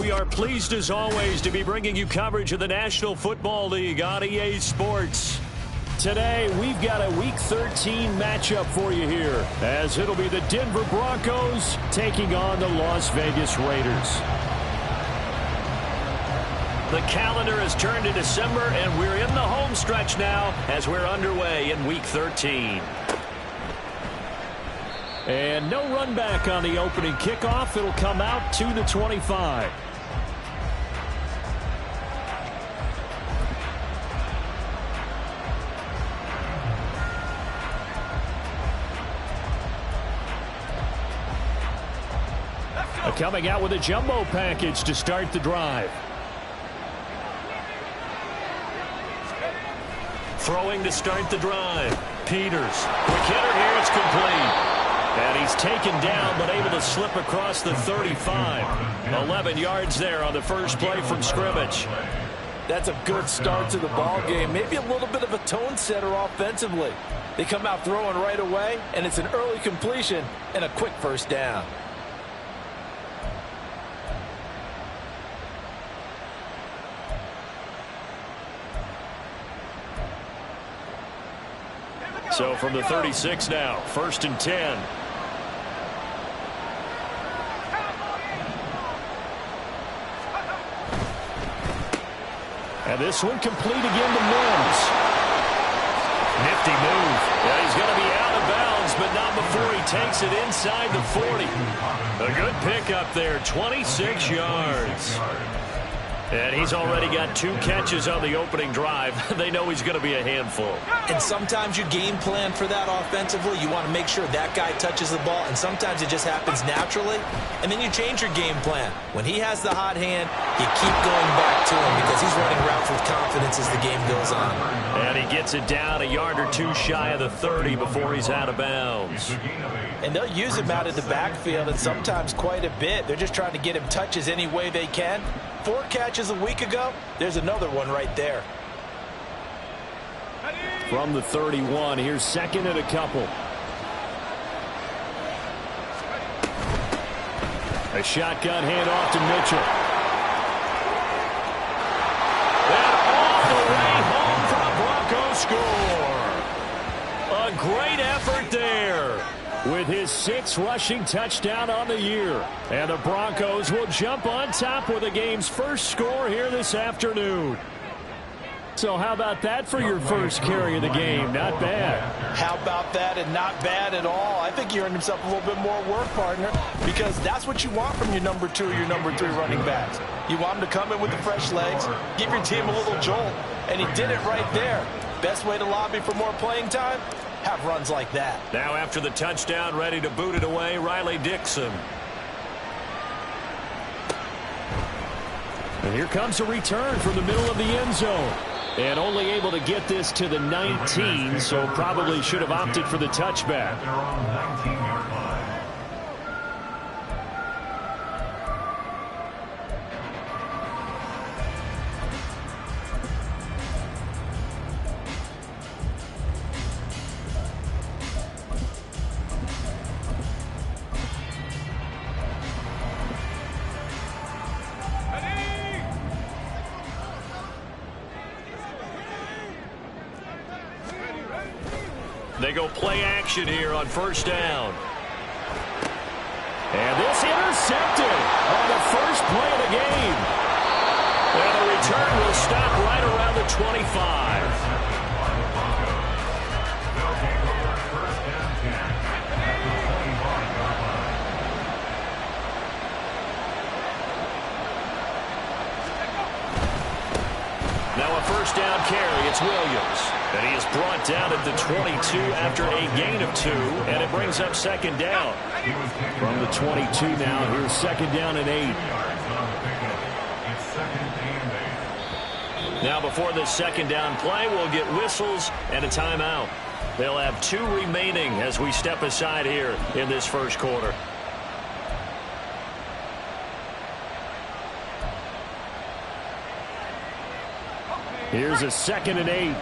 we are pleased as always to be bringing you coverage of the National Football League on EA Sports. Today, we've got a Week 13 matchup for you here, as it'll be the Denver Broncos taking on the Las Vegas Raiders. The calendar has turned to December, and we're in the home stretch now as we're underway in Week 13. And no run back on the opening kickoff. It'll come out to the 25. Coming out with a jumbo package to start the drive. Throwing to start the drive. Peters. Quick hitter here. It's complete. And he's taken down but able to slip across the 35. 11 yards there on the first play from scrimmage. That's a good start to the ball game. Maybe a little bit of a tone setter offensively. They come out throwing right away, and it's an early completion and a quick first down. So from the 36 now, 1st and 10. And this one complete again to Mims. Nifty move. Yeah, he's going to be out of bounds, but not before he takes it inside the 40. A good pickup there, 26 yards. And he's already got 2 catches on the opening drive. They know he's going to be a handful. And sometimes you game plan for that offensively. You want to make sure that guy touches the ball, and sometimes it just happens naturally. And then you change your game plan. When he has the hot hand, you keep going back to him because he's running routes with confidence as the game goes on. And he gets it down a yard or 2 shy of the 30 before he's out of bounds. And they'll use him out of the backfield, and sometimes quite a bit. They're just trying to get him touches any way they can. 4 catches a week ago, there's another one right there. From the 31, here's 2nd and a couple. A shotgun handoff to Mitchell. And all the way home for a Bronco score. A great effort there, with his 6th rushing touchdown on the year. And the Broncos will jump on top with the game's first score here this afternoon. So how about that for your first carry of the game? Not bad. How about that, and not bad at all. I think he earned himself a little bit more work, partner, because that's what you want from your number 2 or your number 3 running backs. You want him to come in with the fresh legs, give your team a little jolt, and he did it right there. Best way to lobby for more playing time? Have runs like that. Now after the touchdown, ready to boot it away, Riley Dixon. And here comes a return from the middle of the end zone. And only able to get this to the 19, so probably should have opted for the touchback. They go play action here on 1st down. And this intercepted on the first play of the game. And the return will stop right around the 25. Now a 1st down carry. It's Williams. And he is brought down at the 22 after a gain of 2. And it brings up 2nd down. From the 22 now, here's 2nd down and 8. Now before this 2nd down play, we'll get whistles and a timeout. They'll have 2 remaining as we step aside here in this first quarter. Here's a 2nd and 8.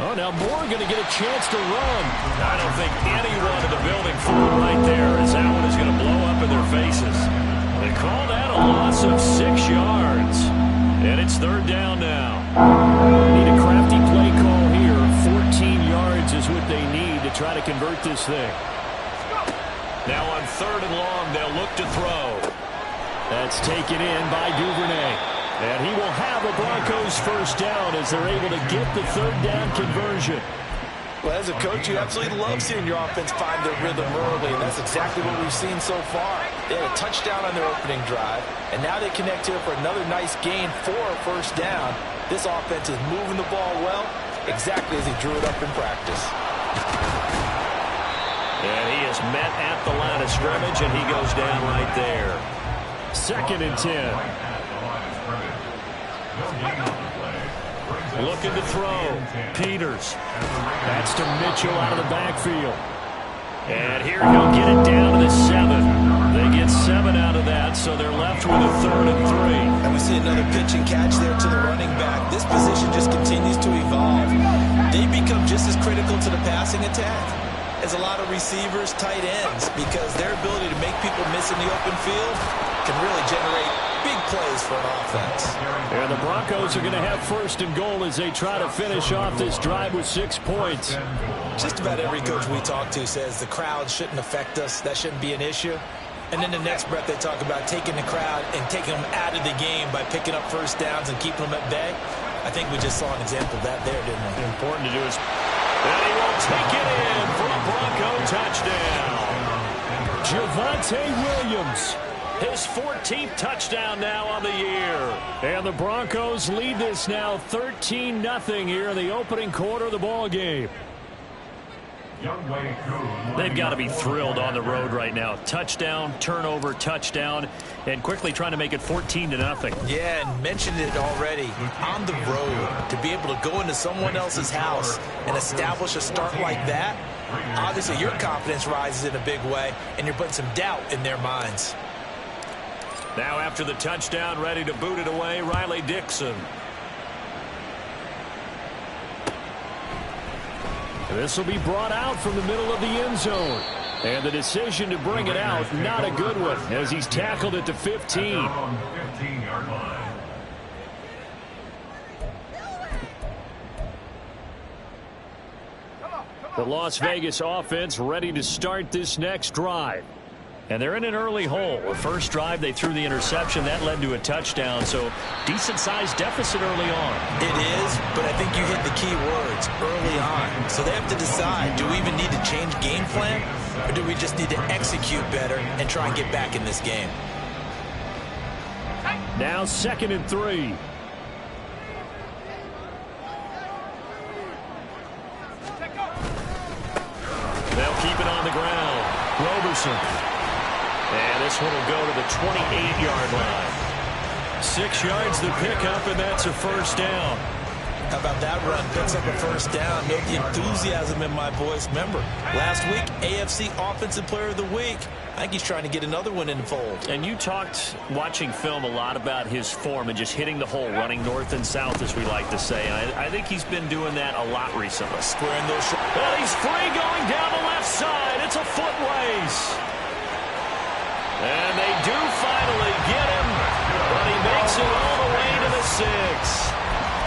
Oh, now Moore going to get a chance to run. I don't think anyone in the building threw right there, as that one is going to blow up in their faces. They call that a loss of 6 yards. And it's third down now. Need a crafty play call here. 14 yards is what they need to try to convert this thing. Now on third and long, they'll look to throw. That's taken in by Duvernay. And he will have a Broncos first down as they're able to get the third down conversion. Well, as a coach, you absolutely love seeing your offense find their rhythm early, and that's exactly what we've seen so far. They had a touchdown on their opening drive, and now they connect here for another nice gain for a first down. This offense is moving the ball well, exactly as he drew it up in practice. And he is met at the line of scrimmage, and he goes down right there. 2nd and 10. Looking to throw. Peters. That's to Mitchell out of the backfield. And here he'll get it down to the 7. They get 7 out of that, so they're left with a 3rd and 3. And we see another pitch and catch there to the running back. This position just continues to evolve. They become just as critical to the passing attack as a lot of receivers, tight ends, because their ability to make people miss in the open field can really generate big plays for an offense. And the Broncos are going to have 1st and goal as they try to finish off this drive with 6 points. Just about every coach we talk to says the crowd shouldn't affect us. That shouldn't be an issue. And then the next breath they talk about taking the crowd and taking them out of the game by picking up first downs and keeping them at bay. I think we just saw an example of that there, didn't we? Important to do is... And he will take it in for a Bronco touchdown. Javonte Williams. His 14th touchdown now on the year. And the Broncos lead this now 13-0 here in the opening quarter of the ball game. They've got to be thrilled on the road right now. Touchdown, turnover, touchdown, and quickly trying to make it 14-0. Yeah, and mentioned it already. On the road, to be able to go into someone else's house and establish a start like that, obviously your confidence rises in a big way, and you're putting some doubt in their minds. Now after the touchdown, ready to boot it away, Riley Dixon. This will be brought out from the middle of the end zone. And the decision to bring it out, not a good one, as he's tackled at the 15. The Las Vegas offense ready to start this next drive. And they're in an early hole. The first drive, they threw the interception. That led to a touchdown, so decent-sized deficit early on. It is, but I think you hit the key words, early on. So they have to decide, do we even need to change game plan, or do we just need to execute better and try and get back in this game? Now 2nd and 3. They'll keep it on the ground. Roberson. And this one will go to the 28-yard line. 6 yards the pickup, and that's a first down. How about that run? Picks up a first down. Note the enthusiasm in my voice. Remember, last week, AFC Offensive Player of the Week. I think he's trying to get another one in the fold. And you talked, watching film, a lot about his form and just hitting the hole, running north and south, as we like to say. And I think he's been doing that a lot recently. Squaring those shots. Well, he's free going down the left side. It's a foot race. And they do finally get him, but he makes it all the way to the 6.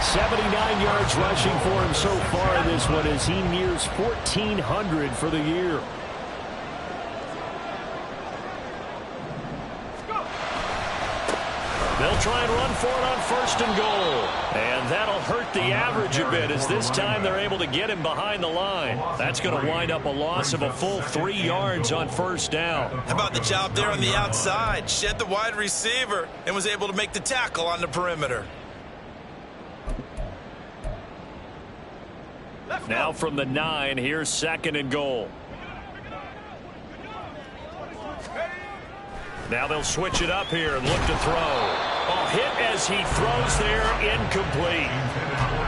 79 yards rushing for him so far in this one as he nears 1,400 for the year. They'll try and run for it on 1st and goal. And that'll hurt the average a bit as this time they're able to get him behind the line. That's going to wind up a loss of a full 3 yards on 1st down. How about the job there on the outside? Shed the wide receiver and was able to make the tackle on the perimeter. Now from the 9, here's 2nd and goal. Now they'll switch it up here and look to throw. Oh, hit as he throws there, incomplete.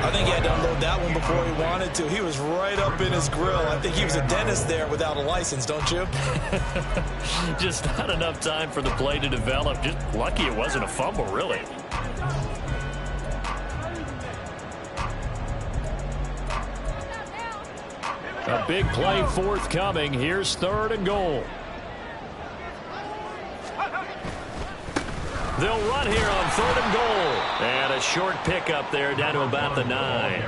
I think he had to unload that one before he wanted to. He was right up in his grill. I think he was a dentist there without a license, don't you? Just not enough time for the play to develop. Just lucky it wasn't a fumble, really. A big play forthcoming. Here's 3rd and goal. They'll run here on 3rd and goal. And a short pickup there down to about the 9.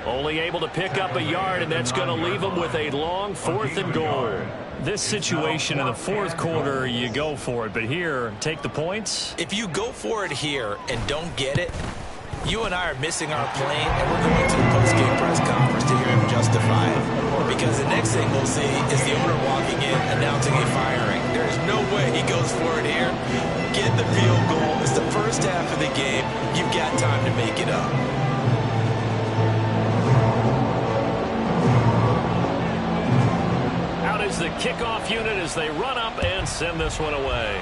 Only able to pick up a yard, and that's going to leave them with a long 4th and goal. This situation in the 4th quarter, you go for it. But here, take the points. If you go for it here and don't get it, you and I are missing our plane, and we're going to the post-game press conference to hear him justify it. Because the next thing we'll see is the owner walking in, announcing a firing. There is no way he goes for it here. Get the field goal. It's the first half of the game. You've got time to make it up. Out is the kickoff unit as they run up and send this one away.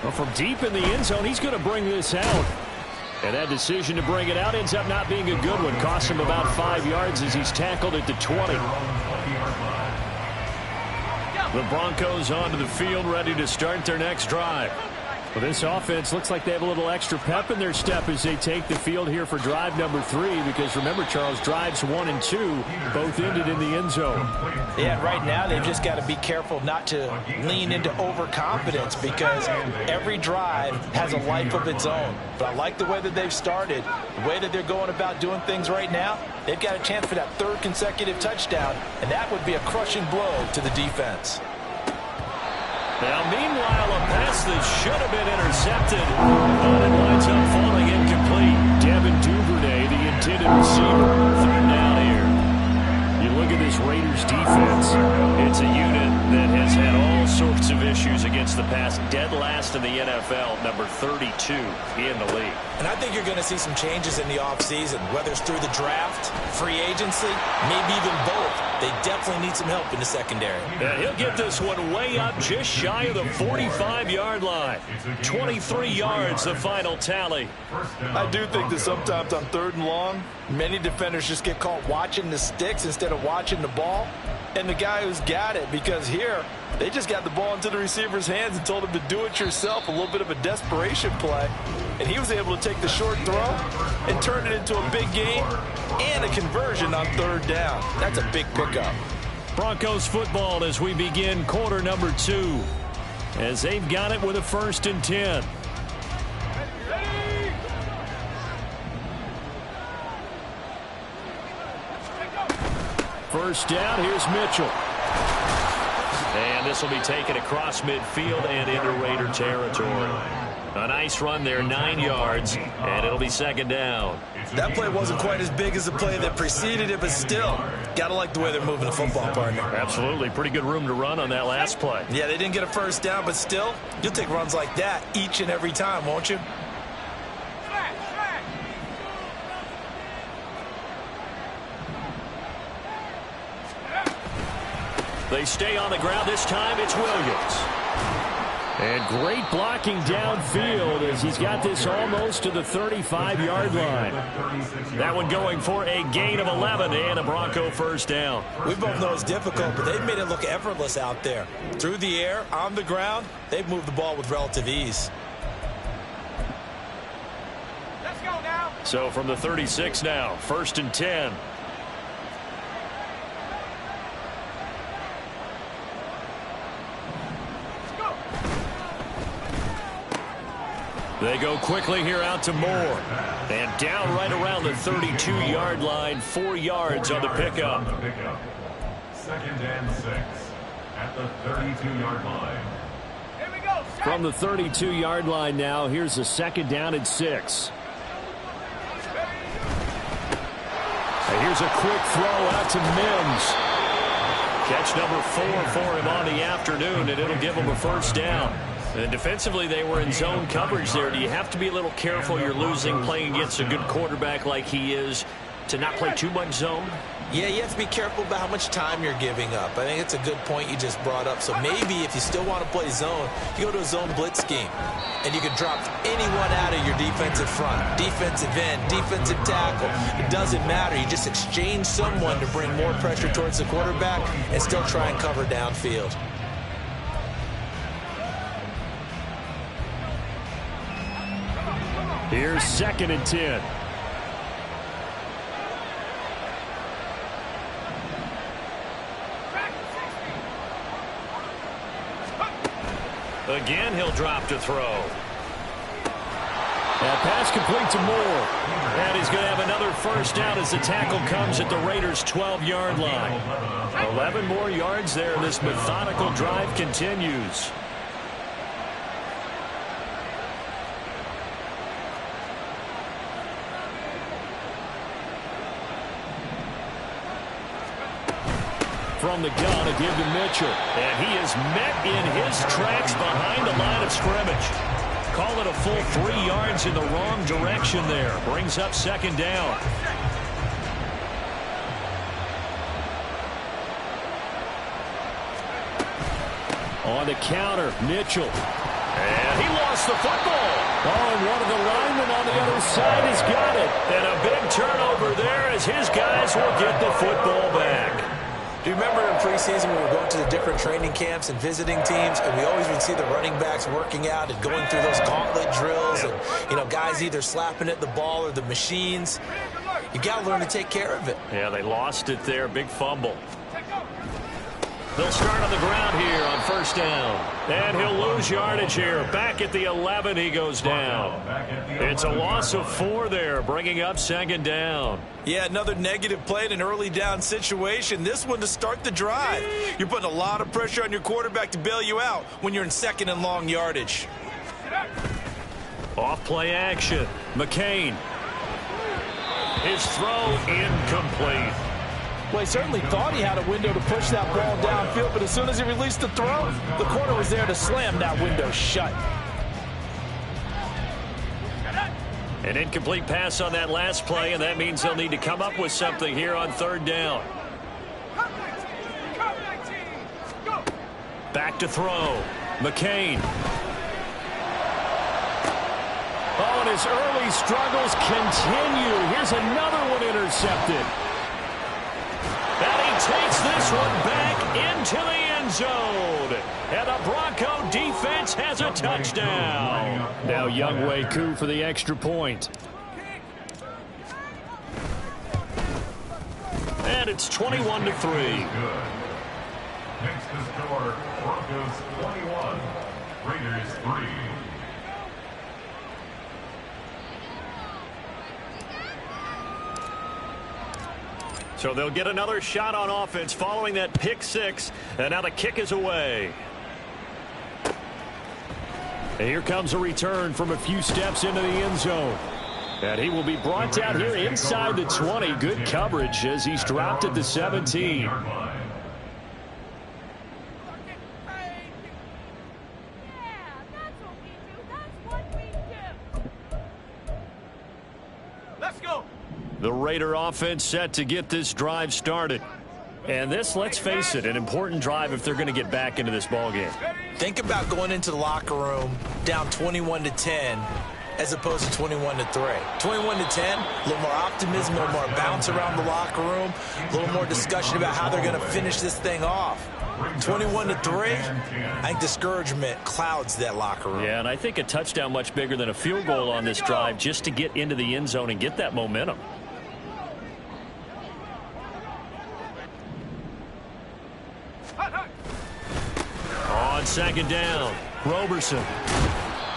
Well, from deep in the end zone, he's going to bring this out. And that decision to bring it out ends up not being a good one. Cost him about 5 yards as he's tackled at the 20. The Broncos onto the field, ready to start their next drive. Well, this offense looks like they have a little extra pep in their step as they take the field here for drive number 3. Because remember, Charles, drives 1 and 2 both ended in the end zone. Yeah, right now they've just got to be careful not to lean into overconfidence because every drive has a life of its own. But I like the way that they've started, the way that they're going about doing things right now. They've got a chance for that 3rd consecutive touchdown, and that would be a crushing blow to the defense. Now, meanwhile, a pass that should have been intercepted, but it winds up falling incomplete. Devin Duvernay, the intended receiver, 3rd down here. You look at this Raiders defense, it's a unit that has had all sorts of issues against the pass. Dead last in the NFL, number 32 in the league. And I think you're going to see some changes in the offseason, whether it's through the draft, free agency, maybe even both. They definitely need some help in the secondary. Yeah, he'll get this one way up just shy of the 45-yard line. 23 yards, the final tally. I do think that sometimes on 3rd and long, many defenders just get caught watching the sticks instead of watching the ball. And the guy who's got it, because here, they just got the ball into the receiver's hands and told him to do it yourself, a little bit of a desperation play. And he was able to take the short throw and turn it into a big gain and a conversion on 3rd down. That's a big pickup. Broncos football as we begin quarter number 2. As they've got it with a 1st and 10. First down, here's Mitchell. And this will be taken across midfield and into Raider territory. A nice run there, 9 yards, and it'll be 2nd down. That play wasn't quite as big as the play that preceded it, but still, gotta like the way they're moving the football, partner. Absolutely. Pretty good room to run on that last play. Yeah, they didn't get a 1st down, but still, you'll take runs like that each and every time, won't you? They stay on the ground. This time it's Williams. And great blocking downfield as he's got this almost to the 35-yard line. That one going for a gain of 11 and a Bronco 1st down. We both know it's difficult, but they've made it look effortless out there. Through the air, on the ground, they've moved the ball with relative ease. Let's go now. So from the 36 now, 1st and 10. They go quickly here out to Moore. And down right around the 32-yard line, 4 yards on the pickup. 2nd and 6 at the 32-yard line. Here we go. From the 32-yard line now, here's a 2nd down and 6. And here's a quick throw out to Mims. Catch number 4 for him on the afternoon, and it'll give him a 1st down. And defensively, they were in zone coverage there. Do you have to be a little careful? You're losing playing against a good quarterback like he is to not play too much zone? Yeah, you have to be careful about how much time you're giving up. I think it's a good point you just brought up. So maybe if you still want to play zone, you go to a zone blitz scheme. And you can drop anyone out of your defensive front, defensive end, defensive tackle. It doesn't matter. You just exchange someone to bring more pressure towards the quarterback and still try and cover downfield. Here's 2nd and 10. Again, he'll drop to throw. That pass complete to Moore. And he's going to have another first down as the tackle comes at the Raiders' 12-yard line. 11 more yards there. This methodical drive continues. From the gun, a give to Mitchell. And he is met in his tracks behind the line of scrimmage. Call it a full 3 yards in the wrong direction there. Brings up second down. On the counter, Mitchell. And he lost the football. Oh, and one of the linemen on the other side has got it. And a big turnover there as his guys will get the football back. Do you remember in preseason when we go to the different training camps and visiting teams, and we always would see the running backs working out and going through those gauntlet drills, and, you know, guys either slapping at the ball or the machines. You got to learn to take care of it. Yeah, they lost it there. Big fumble. They'll start on the ground here on first down. And he'll lose yardage here. Back at the 11, he goes down. It's a loss of 4 there, bringing up second down. Yeah, another negative play in an early down situation. This one to start the drive. You're putting a lot of pressure on your quarterback to bail you out when you're in second and long yardage. Off play action. McCain. His throw incomplete. Well, he certainly thought he had a window to push that ball downfield, but as soon as he released the throw, the corner was there to slam that window shut. An incomplete pass on that last play, and that means they'll need to come up with something here on third down. Back to throw. McCain. Oh, and his early struggles continue. Here's another one intercepted. And he takes this one back into the end zone. And the Bronco defense has a touchdown. Now Younghoe Koo for the extra point. And it's 21-3. Makes the score Broncos 21, Raiders 3. So they'll get another shot on offense following that pick 6. And now the kick is away. And here comes a return from a few steps into the end zone. And he will be brought down here inside the 20. Good coverage as he's dropped at the 17. The Raider offense set to get this drive started. And this, let's face it, an important drive if they're going to get back into this ballgame. Think about going into the locker room down 21-10 as opposed to 21-3. 21-10, a little more optimism, a little more bounce around the locker room, a little more discussion about how they're going to finish this thing off. 21-3, I think discouragement clouds that locker room. Yeah, and I think a touchdown much bigger than a field goal on this drive just to get into the end zone and get that momentum. On second down, Roberson.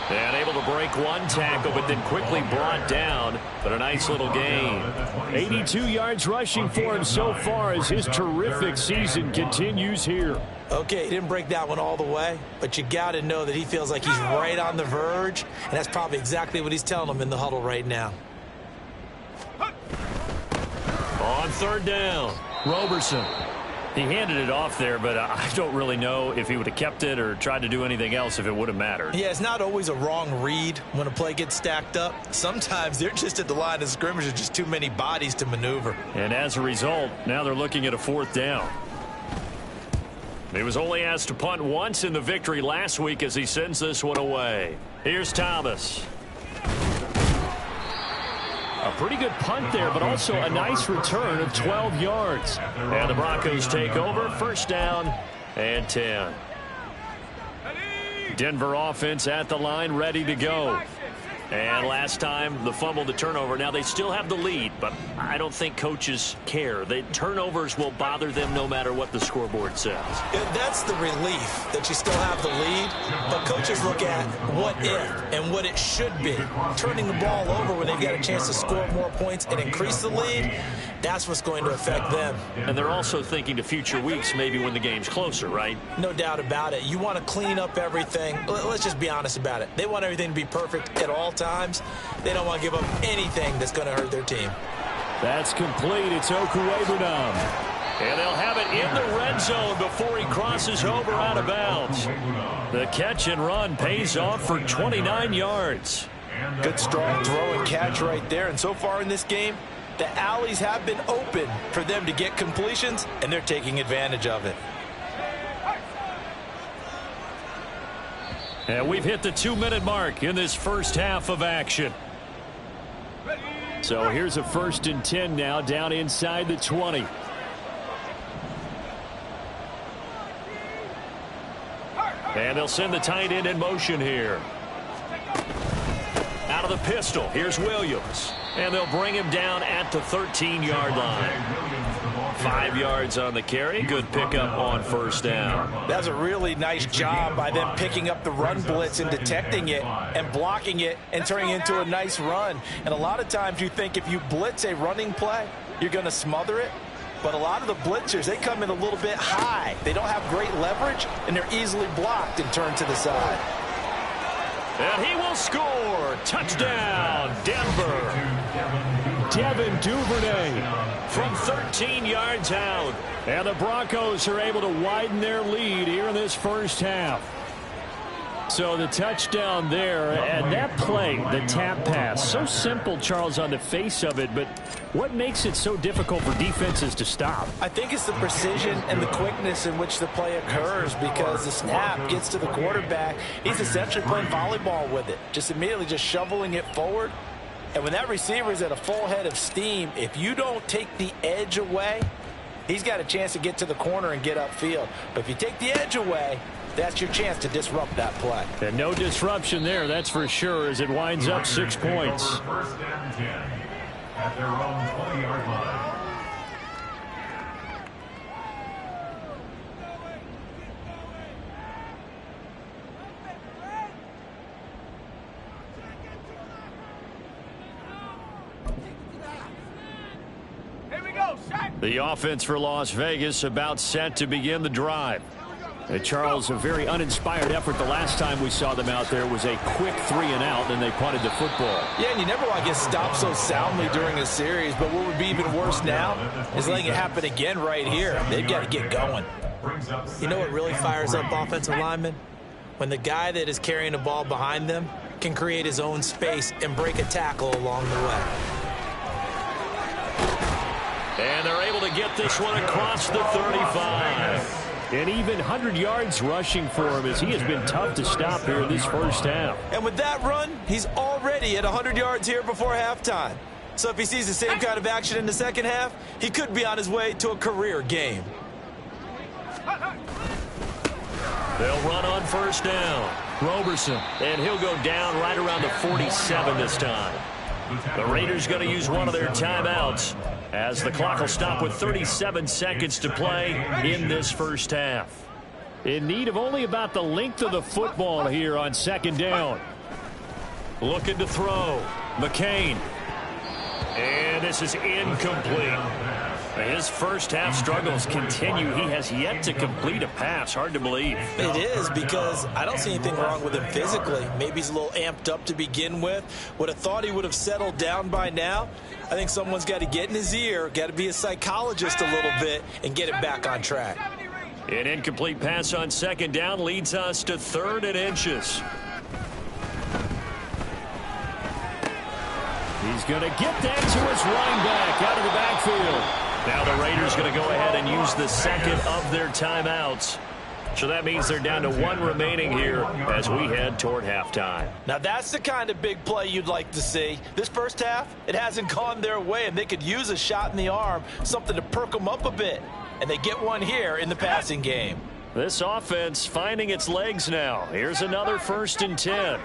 And able to break one tackle, but then quickly brought down. But a nice little gain. 82 yards rushing for him so far as his terrific season continues here. Okay, he didn't break that one all the way, but you got to know that he feels like he's right on the verge, and that's probably exactly what he's telling them in the huddle right now. On third down, Roberson. He handed it off there, but I don't really know if he would have kept it or tried to do anything else if it would have mattered. Yeah, it's not always a wrong read when a play gets stacked up. Sometimes they're just at the line of scrimmage. There's just too many bodies to maneuver. And as a result, now they're looking at a fourth down. He was only asked to punt once in the victory last week as he sends this one away. Here's Thomas. A pretty good punt there, but also a nice return of 12 yards. And the Broncos take over, first down and 10. Denver offense at the line, ready to go. And last time, the fumble, the turnover. Now, they still have the lead, but I don't think coaches care. The turnovers will bother them no matter what the scoreboard says. And that's the relief that you still have the lead, but coaches look at what if and what it should be. Turning the ball over when they've got a chance to score more points and increase the lead, that's what's going to affect them. And they're also thinking to future weeks, maybe when the game's closer, right? No doubt about it. You want to clean up everything. Let's just be honest about it. They want everything to be perfect at all times. They don't want to give up anything that's going to hurt their team. That's complete. It's Okuwebunam. And they'll have it in the red zone before he crosses over out of bounds. The catch and run pays off for 29 yards. Good strong throw and catch right there. And so far in this game, the alleys have been open for them to get completions, and they're taking advantage of it. And we've hit the 2-minute mark in this first half of action. So here's a 1st and 10 now, down inside the 20. And they'll send the tight end in motion here. Out of the pistol, here's Williams. And they'll bring him down at the 13-yard line. 5 yards on the carry. Good pickup on first down. That's a really nice job by them picking up the run blitz and detecting it and blocking it and turning it into a nice run. And a lot of times you think if you blitz a running play, you're going to smother it. But a lot of the blitzers, they come in a little bit high. They don't have great leverage, and they're easily blocked and turned to the side. And he will score. Touchdown, Denver. Devin Duvernay from 13 yards out. And the Broncos are able to widen their lead here in this first half. So the touchdown there, and that play, the tap pass, so simple, Charles, on the face of it, but what makes it so difficult for defenses to stop? I think it's the precision and the quickness in which the play occurs, because the snap gets to the quarterback. He's essentially playing volleyball with it, just immediately just shoveling it forward. And when that receiver is at a full head of steam, if you don't take the edge away, he's got a chance to get to the corner and get upfield. But if you take the edge away, that's your chance to disrupt that play. And no disruption there, that's for sure, as it winds up 6 points. 1st and 10 at their own 20-yard line. The offense for Las Vegas about set to begin the drive. Charles, a very uninspired effort. The last time we saw them out there was a quick 3-and-out, and they punted the football. Yeah, and you never want to get stopped so soundly during a series, but what would be even worse now is letting it happen again right here. They've got to get going. You know what really fires up offensive linemen? When the guy that is carrying the ball behind them can create his own space and break a tackle along the way. And they're able to get this one across the 35. And even 100 yards rushing for him, as he has been tough to stop here in this first half. And with that run, he's already at 100 yards here before halftime. So if he sees the same kind of action in the second half, he could be on his way to a career game. They'll run on first down. Roberson. And he'll go down right around the 47 this time. The Raiders going to use one of their timeouts, as the clock will stop with 37 seconds to play in this first half. In need of only about the length of the football here on 2nd down. Looking to throw. McCain. And this is incomplete. His first half struggles continue. He has yet to complete a pass. Hard to believe. It is, because I don't see anything wrong with him physically. Maybe he's a little amped up to begin with. Would have thought he would have settled down by now. I think someone's got to get in his ear, got to be a psychologist a little bit, and get it back on track. An incomplete pass on 2nd down leads us to 3rd and inches. He's going to get that to his running back out of the backfield. Now the Raiders going to go ahead and use the second of their timeouts. So that means they're down to 1 remaining here as we head toward halftime. Now that's the kind of big play you'd like to see. This first half, it hasn't gone their way, and they could use a shot in the arm, something to perk them up a bit. And they get one here in the passing game. This offense finding its legs now. Here's another 1st and 10.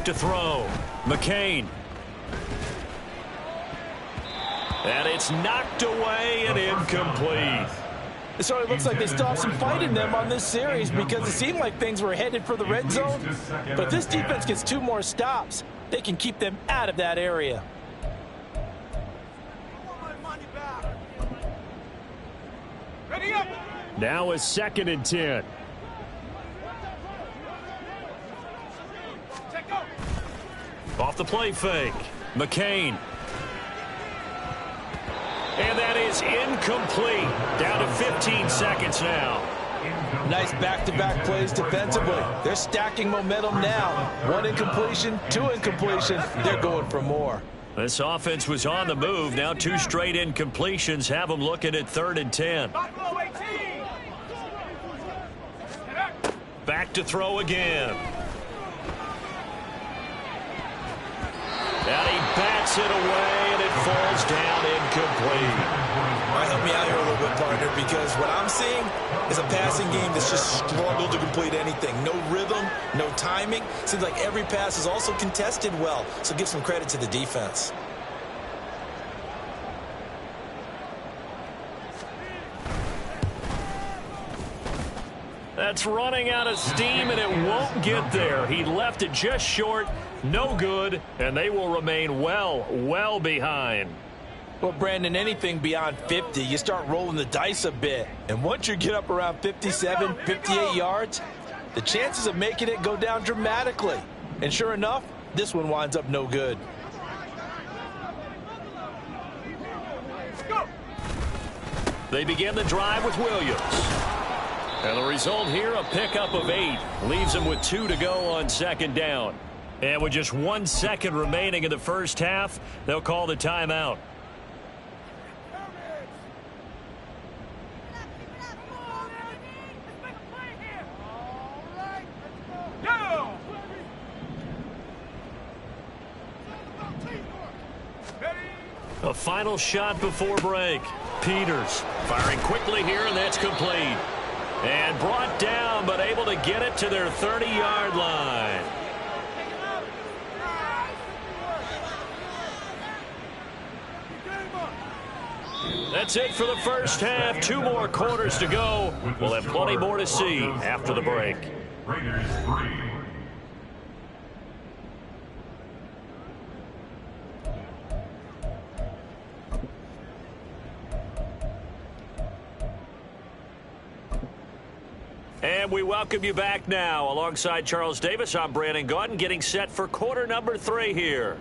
back to throw. McCain. And it's knocked away and incomplete. So it looks like they still have some fight in them on this series because it seemed like things were headed for the red zone. But if this defense gets 2 more stops, they can keep them out of that area. Now a 2nd and 10. Off the play fake. McCain. And that is incomplete. Down to 15 seconds now. Nice back-to-back plays defensively. They're stacking momentum now. 1 incompletion, 2 incompletion. They're going for more. This offense was on the move. Now 2 straight incompletions have them looking at 3rd and 10. Back to throw again. And he bats it away, and it falls down incomplete. All right, help me out here a little bit, partner, because what I'm seeing is a passing game that's just struggled to complete anything. No rhythm, no timing. Seems like every pass is also contested well, so give some credit to the defense. That's running out of steam, and it won't get there. He left it just short, no good, and they will remain well behind. Well, Brandon, anything beyond 50, you start rolling the dice a bit. And once you get up around 57, 58 yards, the chances of making it go down dramatically. And sure enough, this one winds up no good. They begin the drive with Williams. And the result here, a pickup of 8. Leaves them with 2 to go on 2nd down. And with just 1 second remaining in the first half, they'll call the timeout. A final shot before break. Peters firing quickly here, and that's complete. And brought down, but able to get it to their 30-yard line. That's it for the first half. 2 more quarters to go. We'll have plenty more to see after the break. Raiders 3. And we welcome you back now. Alongside Charles Davis, I'm Brandon Gaudin, getting set for quarter number 3 here.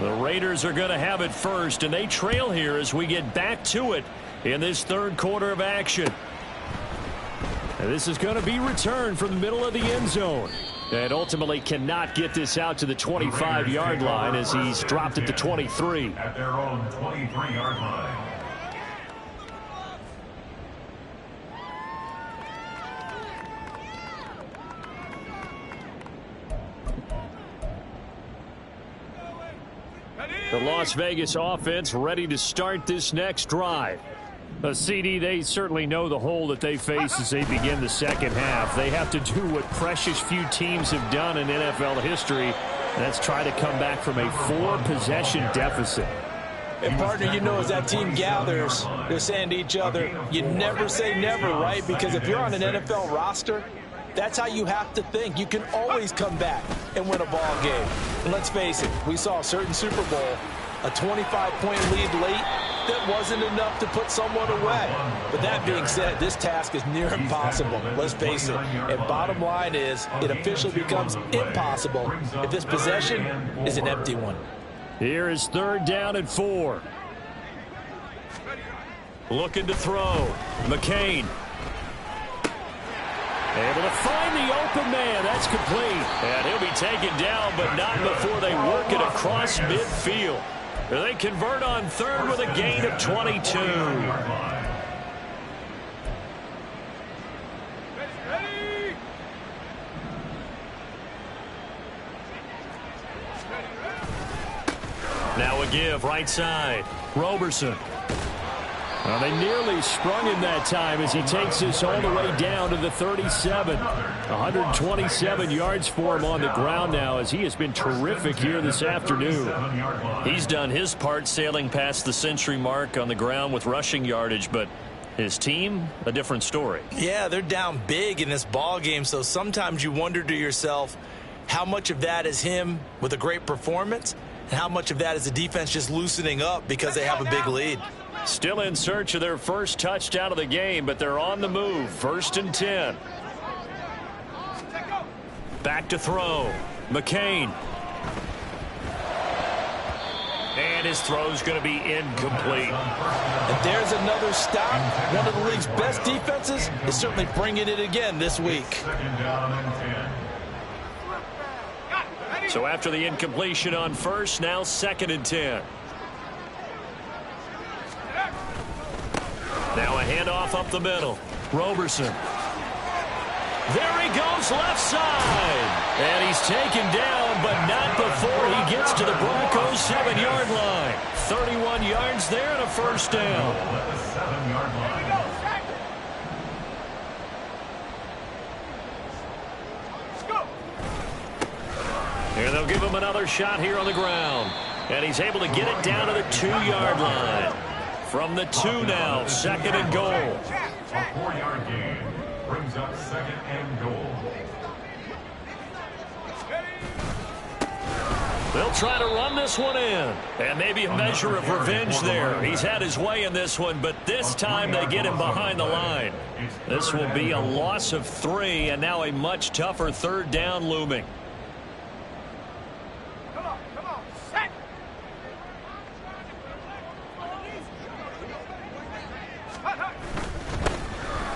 The Raiders are going to have it first, and they trail here as we get back to it in this 3rd quarter of action. And this is going to be returned from the middle of the end zone. And ultimately cannot get this out to the 25-yard line as he's dropped it to 23. At their own 23-yard line. The Las Vegas offense ready to start this next drive. A CD, they certainly know the hole that they face as they begin the second half. They have to do what precious few teams have done in NFL history, and that's try to come back from a 4-possession deficit. And, partner, you know, as that team gathers, they're saying to each other, you never say never, right? Because if you're on an NFL roster, that's how you have to think. You can always come back and win a ball game. And let's face it, we saw a certain Super Bowl, a 25-point lead late, that wasn't enough to put someone away. But that being said, this task is near impossible. Let's face it. And bottom line is, it officially becomes impossible if this possession is an empty one. Here is 3rd down and 4. Looking to throw. McCain. Able to find the open man. That's complete. And he'll be taken down, but not before they work it across midfield. They convert on 3rd with a gain of 22. Now a give right side. Roberson. Well, they nearly sprung him that time as he takes this all the way down to the 37. 127 yards for him on the ground now as he has been terrific here this afternoon. He's done his part sailing past the century mark on the ground with rushing yardage, but his team, a different story. Yeah, they're down big in this ball game, so sometimes you wonder to yourself how much of that is him with a great performance and how much of that is the defense just loosening up because they have a big lead. Still in search of their first touchdown of the game, but they're on the move. 1st and 10. Back to throw. McCain. And his throw's going to be incomplete. And there's another stop. One of the league's best defenses is certainly bringing it again this week. 2nd down and 10. So after the incompletion on first, now 2nd and 10. Now a handoff up the middle. Roberson. There he goes left side. And he's taken down, but not before he gets to the Broncos' 7-yard line. 31 yards there and a first down. At the 7-yard line. Here they'll give him another shot here on the ground. And he's able to get it down to the 2-yard line. From the 2 now, 2nd and goal. A 4-yard gain brings up 2nd and goal. They'll try to run this one in. And maybe a measure of revenge there. He's had his way in this one, but this time they get him behind the line. This will be a loss of 3, and now a much tougher 3rd down looming.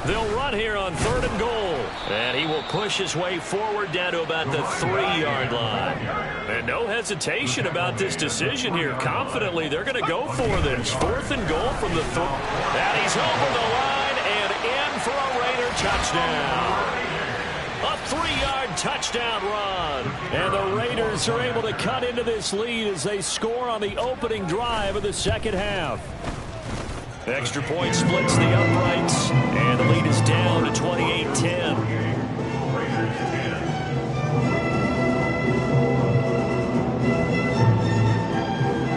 They'll run here on 3rd and goal. And he will push his way forward down to about the 3-yard line. And no hesitation about this decision here. Confidently, they're going to go for this. 4th and goal from the 3rd. And he's over the line and in for a Raider touchdown. A 3-yard touchdown run. And the Raiders are able to cut into this lead as they score on the opening drive of the 2nd half. Extra point splits the uprights, and the lead is down to 28-10.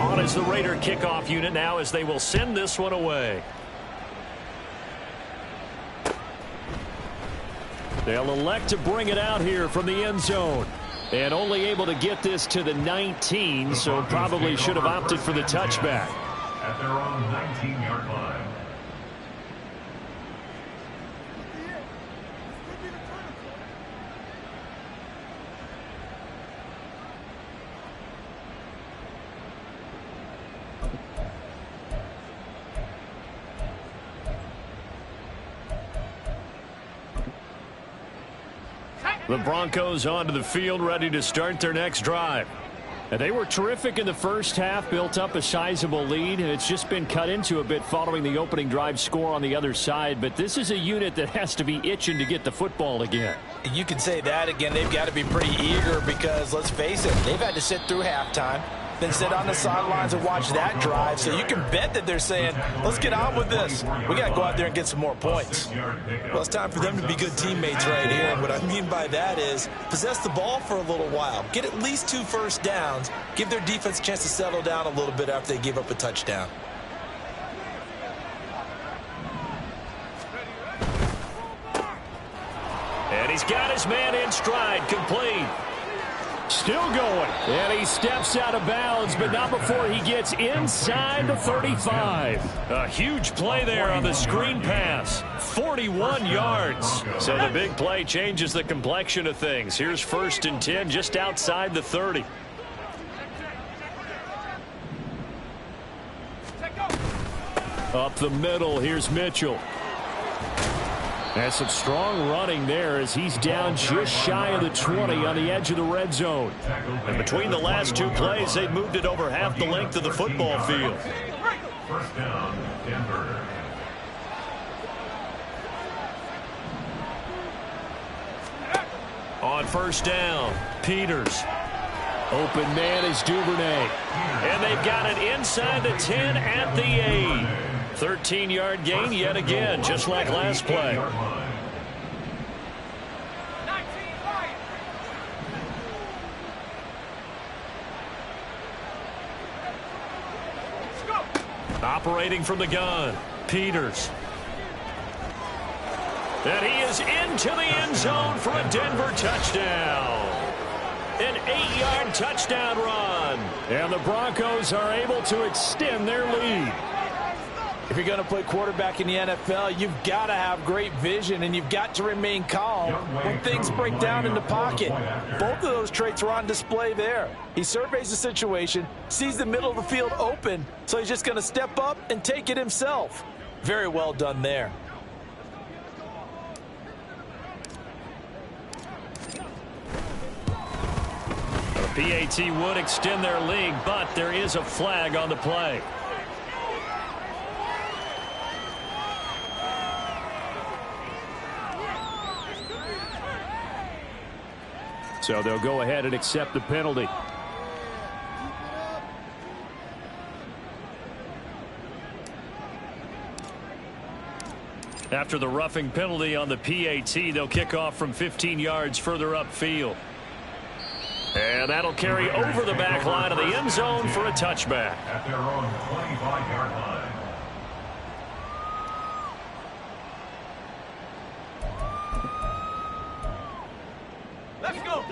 On is the Raider kickoff unit now as they will send this one away. They'll elect to bring it out here from the end zone. And only able to get this to the 19, so probably should have opted for the touchback. At their own 19-yard line. The Broncos onto the field, ready to start their next drive. And they were terrific in the first half, built up a sizable lead, and it's just been cut into a bit following the opening drive score on the other side. But this is a unit that has to be itching to get the football again. You can say that again. They've got to be pretty eager because, let's face it, they've had to sit through halftime, then sit on the sidelines and watch that drive. So you can bet that they're saying, let's get on with this. We got to go out there and get some more points. Well, it's time for them to be good teammates right here. And what I mean by that is possess the ball for a little while. Get at least 2 first downs. Give their defense a chance to settle down a little bit after they give up a touchdown. And he's got his man in stride, complete. Still going. And he steps out of bounds, but not before he gets inside the 35. A huge play there on the screen pass. 41 yards. So the big play changes the complexion of things. Here's 1st and 10 just outside the 30. Up the middle, here's Mitchell. And some strong running there as he's down just shy of the 20 on the edge of the red zone. And between the last 2 plays, they've moved it over half the length of the football field. 1st down, Denver. On 1st down, Peters. Open man is Duvernay. And they've got it inside the 10 at the 8. 13-yard gain yet again, just like last play. Operating from the gun, Peters. And he is into the end zone for a Denver touchdown. An 8-yard touchdown run. And the Broncos are able to extend their lead. If you're going to play quarterback in the NFL, you've got to have great vision, and you've got to remain calm when things break down in the pocket. Both of those traits were on display there. He surveys the situation, sees the middle of the field open, so he's just going to step up and take it himself. Very well done there. The PAT would extend their lead, but there is a flag on the play. So they'll go ahead and accept the penalty. After the roughing penalty on the PAT, they'll kick off from 15 yards further upfield. And that'll carry over the back line of the end zone for a touchback. At their own 25-yard line. Let's go.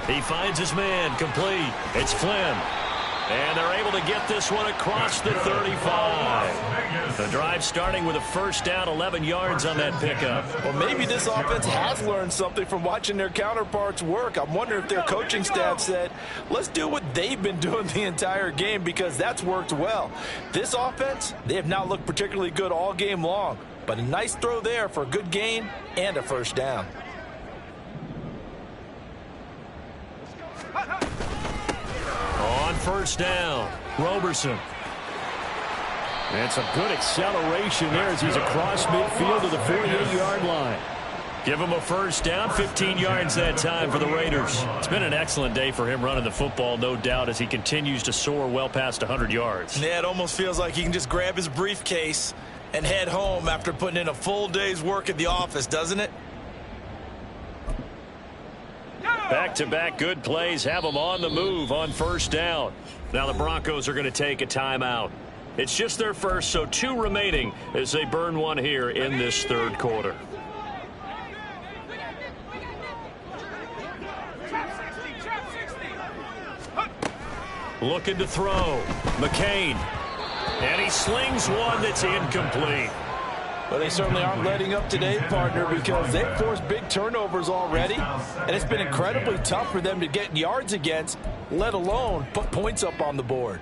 He finds his man, complete. It's Flynn. And they're able to get this one across the 35. The drive starting with a first down, 11 yards on that pickup. Well, maybe this offense has learned something from watching their counterparts work. I'm wondering if their coaching staff said, let's do what they've been doing the entire game, because that's worked well. This offense, they have not looked particularly good all game long, but a nice throw there for a good gain and a first down. On first down, Roberson. And some good acceleration there as he's across midfield to the 48-yard line. Give him a first down, 15 yards that time for the Raiders. It's been an excellent day for him running the football, no doubt, as he continues to soar well past 100 yards. Yeah, it almost feels like he can just grab his briefcase and head home after putting in a full day's work at the office, doesn't it? Back-to-back good plays have them on the move on first down. Now the Broncos are going to take a timeout. It's just their first, so 2 remaining as they burn one here in this third quarter. Looking to throw. McCain. And he slings one that's incomplete. Well, they certainly aren't letting up today, partner, because they've forced big turnovers already, and it's been incredibly tough for them to get yards against, let alone put points up on the board.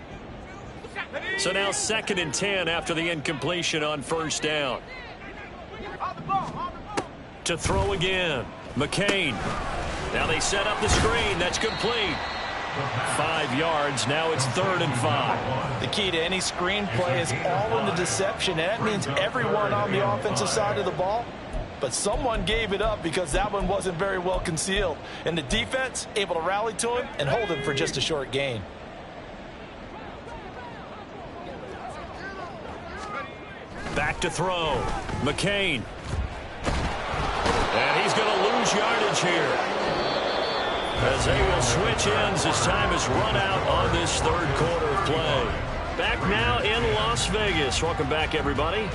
So now 2nd and 10 after the incompletion on first down. To throw again. McCain. Now they set up the screen. That's complete. 5 yards. Now it's 3rd and 5. The key to any screenplay is all in the deception, and that means everyone on the offensive side of the ball. But someone gave it up because that one wasn't very well concealed. And the defense able to rally to him and hold him for just a short gain. Back to throw. McCain. And he's going to lose yardage here, as they will switch ends as time is run out on this third quarter of play. Back now in Las Vegas. Welcome back, everybody.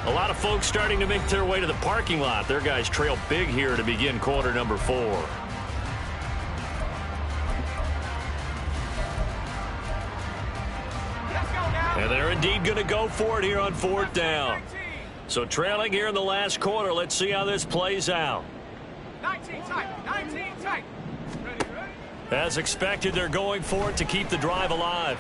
A lot of folks starting to make their way to the parking lot. Their guys trail big here to begin quarter number 4. And they're indeed going to go for it here on 4th down. So trailing here in the last quarter. Let's see how this plays out. 19 tight, 19 tight. As expected, they're going for it to keep the drive alive.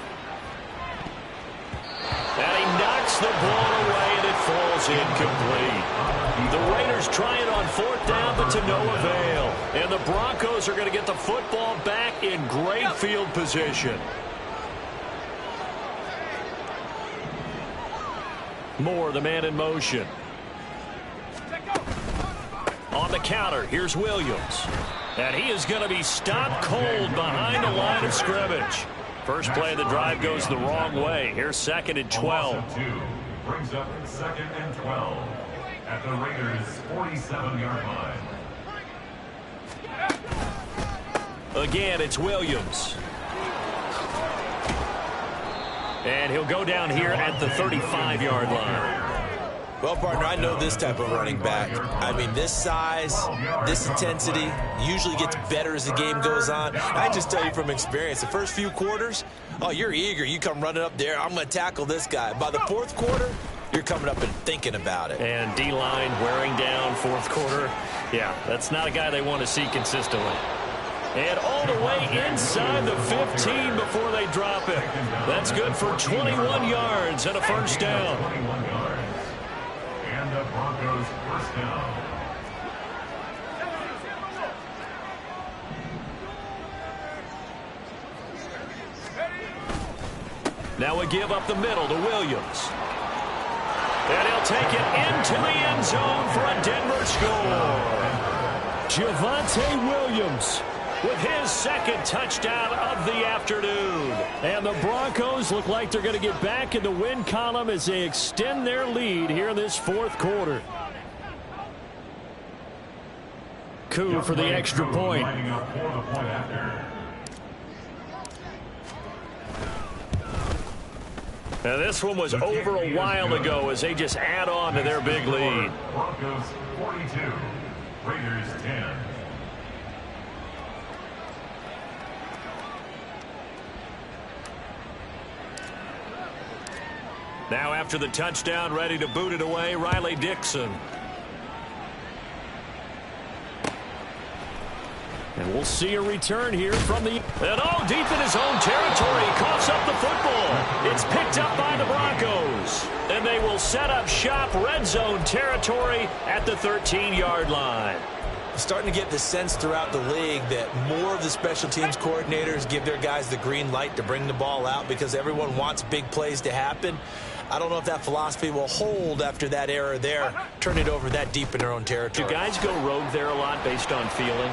And he knocks the ball away, and it falls incomplete. The Raiders try it on 4th down, but to no avail. And the Broncos are going to get the football back in great field position. Moore, the man in motion. On the counter, here's Williams. And he is going to be stopped cold behind the line of scrimmage. First play of the drive goes the wrong way. Here's 2nd and 12. Brings up 2nd and 12 at the Raiders' 47-yard line. Again, it's Williams. And he'll go down here at the 35-yard line. Well, partner, I know this type of running back. I mean, this size, this intensity usually gets better as the game goes on. I just tell you from experience, the first few quarters, oh, you're eager. You come running up there, I'm going to tackle this guy. By the 4th quarter, you're coming up and thinking about it. And D-line wearing down 4th quarter. Yeah, that's not a guy they want to see consistently. And all the way inside the 15 before they drop it. That's good for 21 yards and a first down. 21 yards. And the Broncos first down. Now a give up the middle to Williams. And he'll take it into the end zone for a Denver score. Javonte Williams with his 2nd touchdown of the afternoon. And the Broncos look like they're going to get back in the win column as they extend their lead here in this 4th quarter. Koo for the extra point. Now this one was over a while ago as they just add on to their big lead. Broncos 42, Raiders 10. Now after the touchdown, ready to boot it away, Riley Dixon. And we'll see a return here from the... And all deep in his own territory, coughs up the football. It's picked up by the Broncos. And they will set up shop red zone territory at the 13-yard line. Starting to get the sense throughout the league that more of the special teams coordinators give their guys the green light to bring the ball out because everyone wants big plays to happen. I don't know if that philosophy will hold after that error there. Turn it over that deep in their own territory. Do guys go rogue there a lot based on feeling?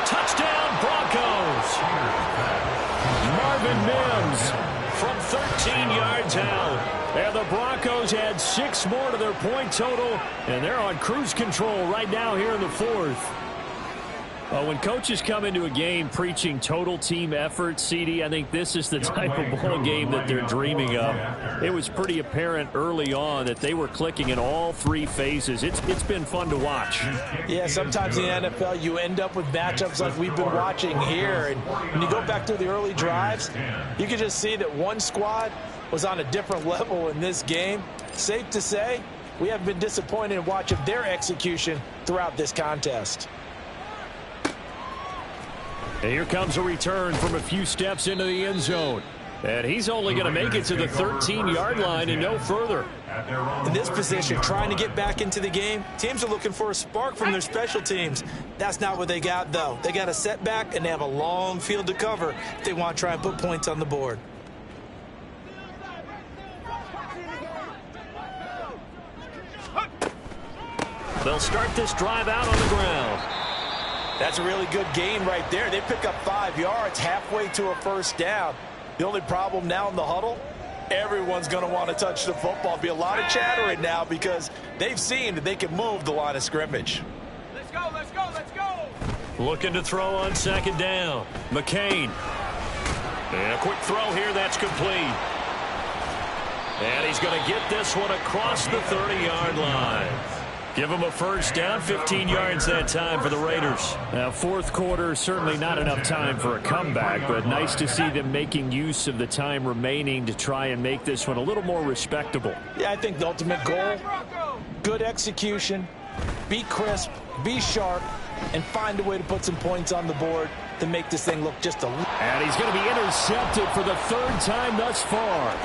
Touchdown, Broncos! Marvin Mims from 13 yards out. And the Broncos add 6 more to their point total, and they're on cruise control right now here in the 4th. When coaches come into a game preaching total team effort, CD, I think this is the type of ball game that they're dreaming of. It was pretty apparent early on that they were clicking in all 3 phases. It's been fun to watch. Yeah, sometimes in the NFL you end up with matchups like we've been watching here. And when you go back to the early drives, you can just see that one squad was on a different level in this game. Safe to say, we haven't been disappointed in watching their execution throughout this contest. And here comes a return from a few steps into the end zone. And he's only going to make it to the 13-yard line and no further. In this position, trying to get back into the game, teams are looking for a spark from their special teams. That's not what they got, though. They got a setback, and they have a long field to cover if they want to try and put points on the board. They'll start this drive out on the ground. That's a really good gain right there. They pick up 5 yards halfway to a first down. The only problem now in the huddle, everyone's going to want to touch the football. Be a lot of chattering now because they've seen that they can move the line of scrimmage. Let's go, let's go, let's go. Looking to throw on 2nd down. McCain. And a quick throw here, that's complete. And he's going to get this one across the 30-yard line. Give him a first down, 15 yards that time for the Raiders. Now, 4th quarter, certainly not enough time for a comeback, but nice to see them making use of the time remaining to try and make this one a little more respectable. Yeah, I think the ultimate goal, good execution, be crisp, be sharp, and find a way to put some points on the board to make this thing look just a little. And he's going to be intercepted for the 3rd time thus far.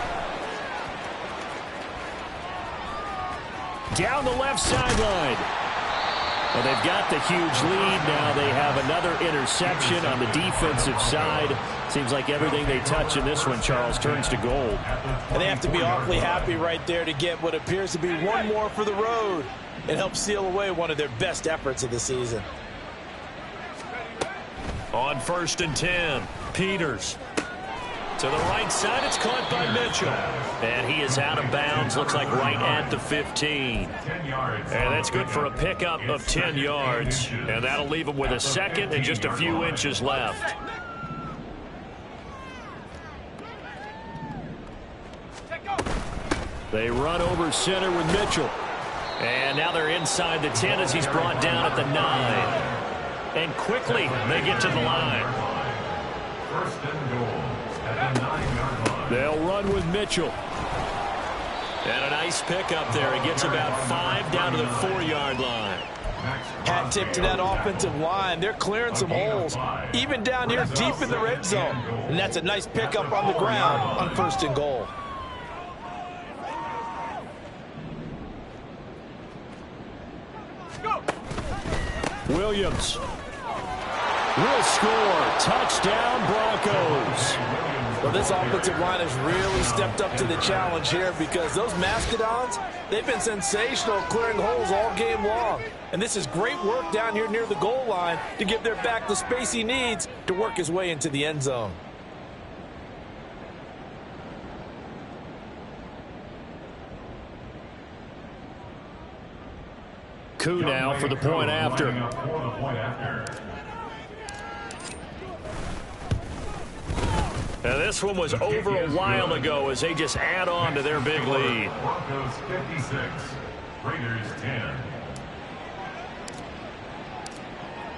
Down the left sideline. Well, they've got the huge lead. Now they have another interception on the defensive side. Seems like everything they touch in this one, Charles, turns to gold. And they have to be awfully happy right there to get what appears to be one more for the road. It helps seal away one of their best efforts of the season. On 1st and 10, Peters. To the right side, it's caught by Mitchell. And he is out of bounds, looks like right at the 15. And that's good for a pickup of 10 yards. And that'll leave him with a second and just a few inches left. They run over center with Mitchell. And now they're inside the 10 as he's brought down at the 9. And quickly, they get to the line. 1st and goal at the 9-yard line. They'll run with Mitchell. And a nice pickup there. He gets about 5 down to the 4-yard line. Hat tip to that offensive line. They're clearing some holes, even down here deep in the red zone. And that's a nice pickup on the ground on 1st and goal. Williams will score. Touchdown, Broncos. Well, this offensive line has really stepped up to the challenge here because those Mastodons, they've been sensational clearing holes all game long. And this is great work down here near the goal line to give their back the space he needs to work his way into the end zone. Koo now for the point after. Now this one was over a while ago as they just add on to their big lead. Broncos 56, Raiders 10.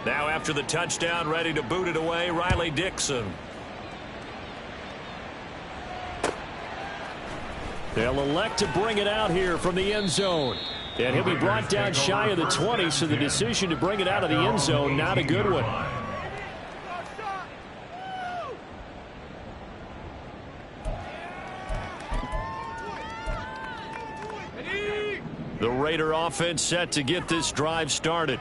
Now after the touchdown, ready to boot it away, Riley Dixon. They'll elect to bring it out here from the end zone. And he'll be brought down shy of the 20, so the decision to bring it out of the end zone, not a good one. The Raider offense set to get this drive started.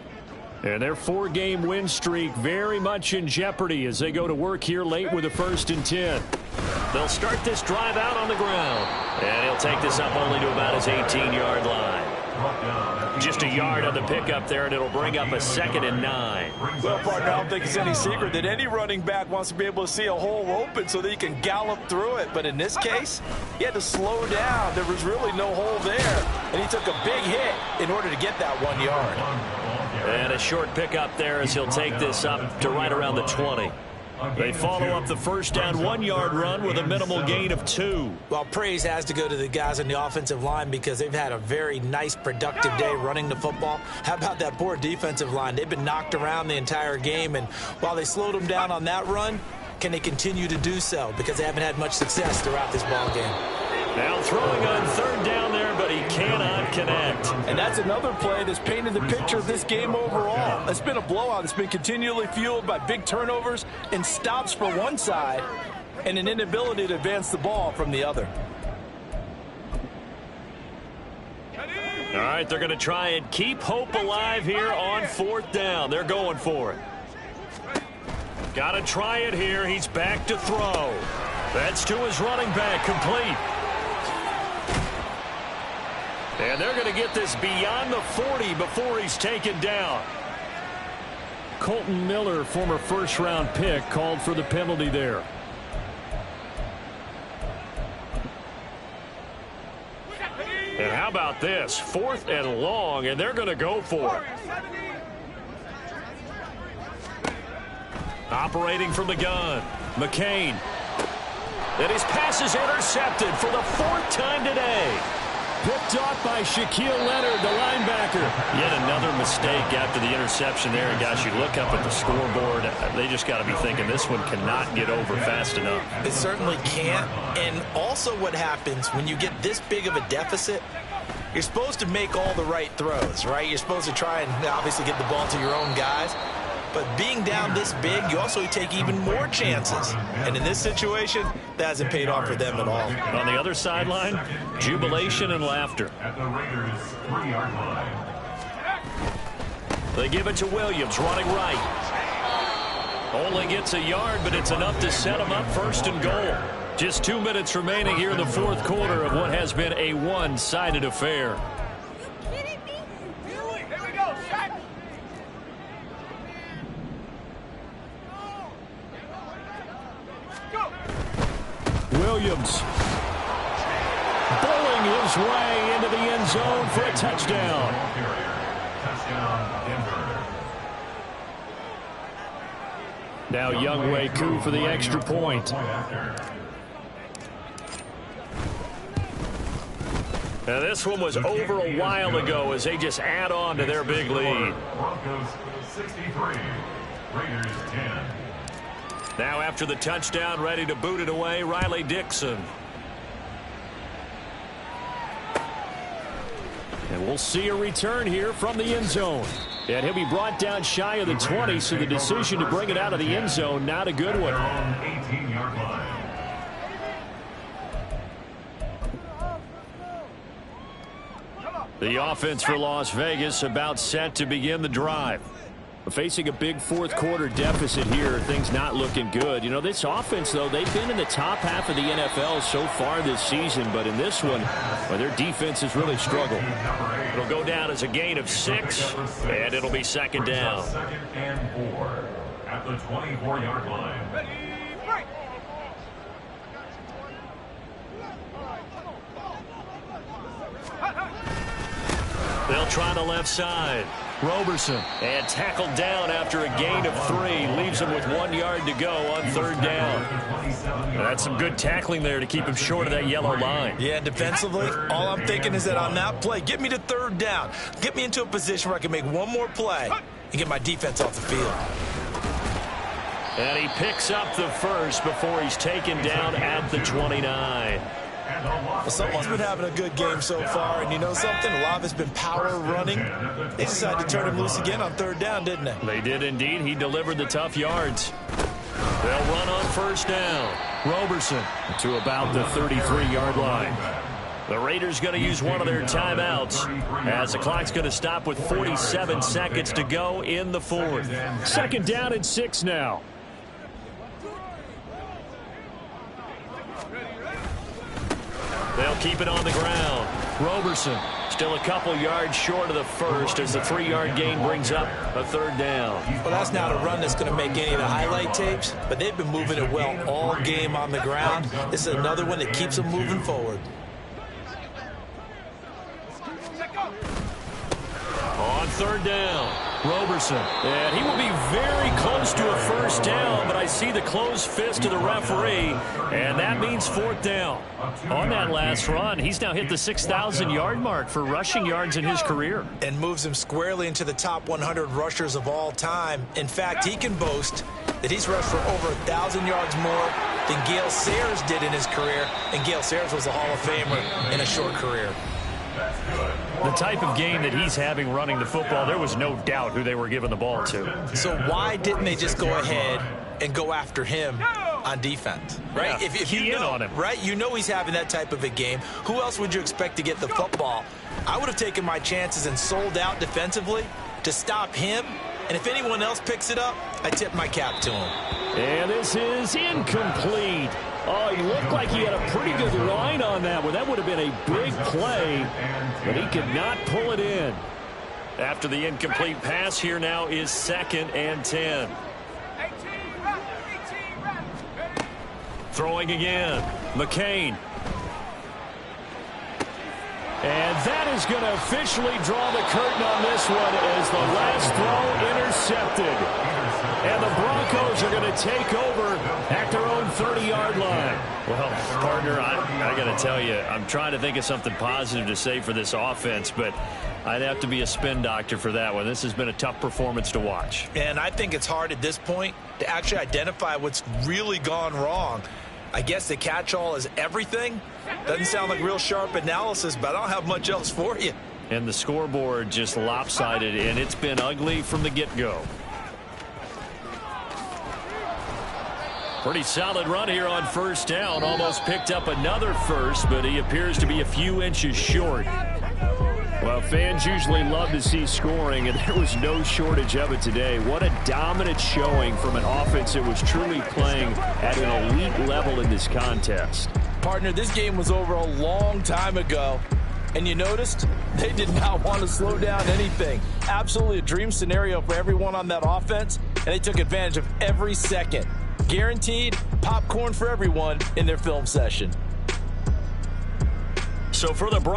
And their 4-game win streak very much in jeopardy as they go to work here late with a 1st and 10. They'll start this drive out on the ground. And he'll take this up only to about his 18-yard line. Just a yard on the pickup there, and it'll bring up a 2nd and 9. Well, partner, I don't think it's any secret that any running back wants to be able to see a hole open so that he can gallop through it. But in this case, he had to slow down. There was really no hole there. And he took a big hit in order to get that 1 yard. And a short pickup there as he'll take this up to right around the 20. They follow up the first down 1-yard run with a minimal gain of 2. Well, praise has to go to the guys on the offensive line because they've had a very nice, productive day running the football. How about that poor defensive line? They've been knocked around the entire game, and while they slowed them down on that run, can they continue to do so? Because they haven't had much success throughout this ball game. Now throwing on 3rd down there, but he cannot connect. And that's another play that's painted the picture of this game overall. It's been a blowout. It's been continually fueled by big turnovers and stops for one side and an inability to advance the ball from the other. All right, they're going to try and keep hope alive here on 4th down. They're going for it. Got to try it here. He's back to throw. That's to his running back, complete. And they're going to get this beyond the 40 before he's taken down. Colton Miller, former 1st-round pick, called for the penalty there. And how about this? 4th and long, and they're going to go for it. Operating from the gun, McCain. And his pass is intercepted for the 4th time today. Picked off by Shaquille Leonard, the linebacker. Yet another mistake after the interception there. And, guys, you look up at the scoreboard, they just got to be thinking this one cannot get over fast enough. It certainly can't. And also what happens when you get this big of a deficit, you're supposed to make all the right throws, right? You're supposed to try and obviously get the ball to your own guys. But being down this big, you also take even more chances. And in this situation, that hasn't paid off for them at all. On the other sideline, jubilation and laughter. At the Raiders' 3-yard line. They give it to Williams, running right. Only gets a yard, but it's enough to set him up 1st and goal. Just 2 minutes remaining here in the 4th quarter of what has been a one-sided affair. Williams bowling his way into the end zone for a touchdown. Now Younghoe Koo for the extra point. Now this one was over a while ago as they just add on to their big lead. Broncos 63, Raiders 10. Now after the touchdown, ready to boot it away, Riley Dixon. And we'll see a return here from the end zone. And he'll be brought down shy of the 20, so the decision to bring it out of the end zone, not a good one. 18-yard line. The offense for Las Vegas about set to begin the drive. Facing a big 4th quarter deficit here, things not looking good. You know, this offense, though, they've been in the top half of the NFL so far this season, but in this one, well, their defense has really struggled. It'll go down as a gain of 6, and it'll be 2nd down. 2nd and 4 at the 24-yard line. They'll try the left side. Roberson, and tackled down after a gain of 3. Leaves him with 1 yard to go on 3rd down. That's some good tackling there to keep him short of that yellow line. Yeah, defensively, all I'm thinking is that on that play, get me to 3rd down. Get me into a position where I can make one more play and get my defense off the field. And he picks up the first before he's taken down at the 29. Well, someone's been having a good game so far, and you know something? A lot of it's been power running. They decided to turn him loose again on 3rd down, didn't they? They did indeed. He delivered the tough yards. They'll run on 1st down. Roberson to about the 33-yard line. The Raiders going to use one of their timeouts as the clock's going to stop with 47 seconds to go in the 4th. 2nd down and 6 now. They'll keep it on the ground. Roberson still a couple yards short of the first as the 3-yard gain brings up a 3rd down. Well, that's not a run that's going to make any of the highlight tapes, but they've been moving it well all game on the ground. This is another one that keeps them moving forward. On 3rd down, Roberson. And he will be very close to a 1st down, but I see the closed fist of the referee, and that means 4th down. On that last run, he's now hit the 6,000-yard mark for rushing yards in his career. And moves him squarely into the top 100 rushers of all time. In fact, he can boast that he's rushed for over 1,000 yards more than Gale Sayers did in his career, and Gale Sayers was a Hall of Famer in a short career. The type of game that he's having running the football, there was no doubt who they were giving the ball to. So why didn't they just go ahead and go after him on defense, right? Yeah, if you know, on him. Right? You know he's having that type of a game. Who else would you expect to get the football? I would have taken my chances and sold out defensively to stop him. And if anyone else picks it up, I tip my cap to him. And this is incomplete. Oh, he looked like he had a pretty good line on that one. That would have been a big play, but he could not pull it in. After the incomplete pass, here now is 2nd and 10. Throwing again. McCain. And that is going to officially draw the curtain on this one as the last throw intercepted. And the Broncos are going to take over at their own 30-yard line. Well, partner, I got to tell you, I'm trying to think of something positive to say for this offense, but I'd have to be a spin doctor for that one. This has been a tough performance to watch. And I think it's hard at this point to actually identify what's really gone wrong. I guess the catch-all is everything. Doesn't sound like real sharp analysis, but I don't have much else for you. And the scoreboard just lopsided, and it's been ugly from the get-go. Pretty solid run here on 1st down. Almost picked up another first, but he appears to be a few inches short. Well, Fans usually love to see scoring, and there was no shortage of it today. What a dominant showing from an offense that was truly playing at an elite level in this contest. Partner, this game was over a long time ago, and you noticed they did not want to slow down anything. Absolutely a dream scenario for everyone on that offense, and they took advantage of every second. Guaranteed popcorn for everyone in their film session. So for the Broncos,